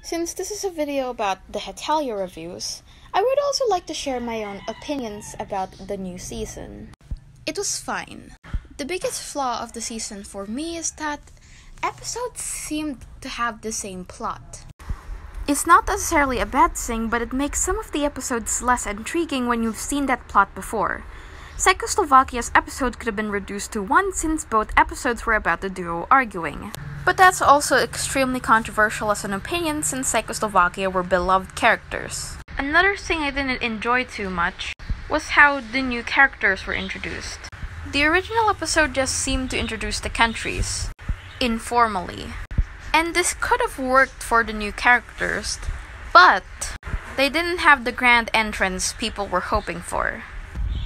Since this is a video about the Hetalia reviews, I would also like to share my own opinions about the new season. It was fine. The biggest flaw of the season for me is that episodes seemed to have the same plot. It's not necessarily a bad thing, but it makes some of the episodes less intriguing when you've seen that plot before. Czechoslovakia's episode could have been reduced to one since both episodes were about the duo arguing. But that's also extremely controversial as an opinion since Czechoslovakia were beloved characters. Another thing I didn't enjoy too much was how the new characters were introduced. The original episode just seemed to introduce the countries, informally. And this could have worked for the new characters, but they didn't have the grand entrance people were hoping for.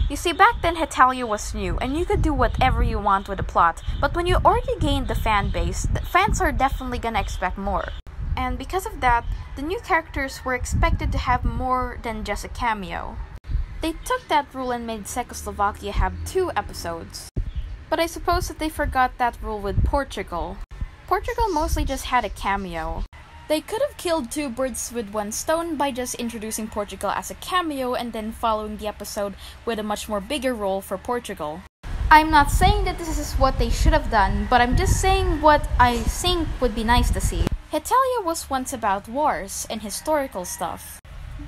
You see, back then Hetalia was new, and you could do whatever you want with the plot, but when you already gained the fan base, the fans are definitely gonna expect more. And because of that, the new characters were expected to have more than just a cameo. They took that rule and made Czechoslovakia have 2 episodes. But I suppose that they forgot that rule with Portugal. Portugal mostly just had a cameo. They could have killed 2 birds with 1 stone by just introducing Portugal as a cameo and then following the episode with a much more bigger role for Portugal. I'm not saying that this is what they should have done, but I'm just saying what I think would be nice to see. Hetalia was once about wars and historical stuff.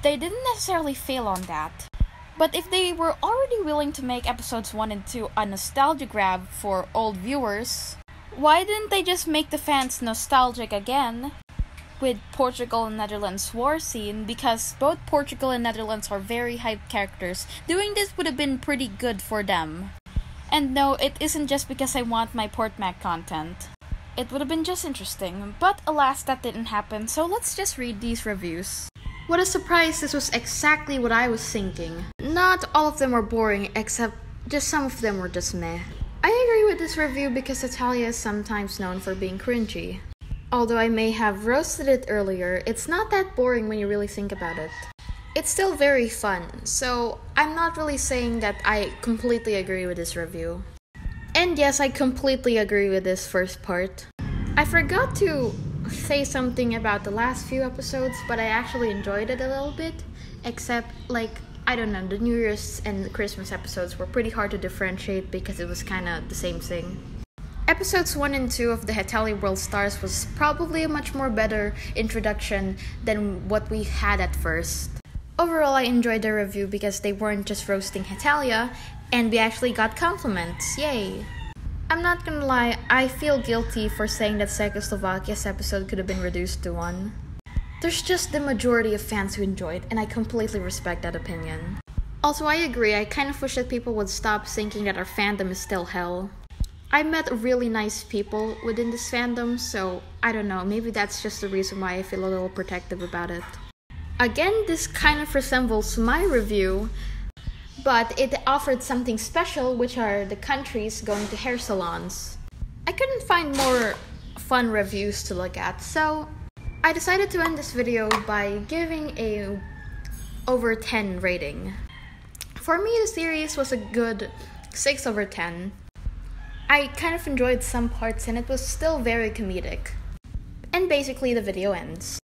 They didn't necessarily fail on that. But if they were already willing to make episodes 1 and 2 a nostalgia grab for old viewers, why didn't they just make the fans nostalgic again with Portugal and Netherlands war scene, because both Portugal and Netherlands are very hyped characters. Doing this would have been pretty good for them. And no, it isn't just because I want my Portmac content. It would have been just interesting, but alas that didn't happen, so let's just read these reviews. What a surprise, this was exactly what I was thinking. Not all of them were boring, except just some of them were just meh. I agree with this review because Hetalia is sometimes known for being cringy. Although I may have roasted it earlier, it's not that boring when you really think about it. It's still very fun, so I'm not really saying that I completely agree with this review. And yes, I completely agree with this first part. I forgot to say something about the last few episodes, but I actually enjoyed it a little bit. Except, I don't know, the New Year's and the Christmas episodes were pretty hard to differentiate because it was kinda the same thing. Episodes 1 and 2 of the Hetalia World Stars was probably a much more better introduction than what we had at first. Overall, I enjoyed the review because they weren't just roasting Hetalia, and we actually got compliments, yay! I'm not gonna lie, I feel guilty for saying that Czechoslovakia's episode could have been reduced to 1. There's just the majority of fans who enjoyed, and I completely respect that opinion. Also, I agree, I kind of wish that people would stop thinking that our fandom is still hell. I met really nice people within this fandom, so I don't know, maybe that's just the reason why I feel a little protective about it. Again, this kind of resembles my review, but it offered something special, which are the countries going to hair salons. I couldn't find more fun reviews to look at, so I decided to end this video by giving a over 10 rating. For me, the series was a good 6 over 10. I kind of enjoyed some parts and it was still very comedic. And basically the video ends.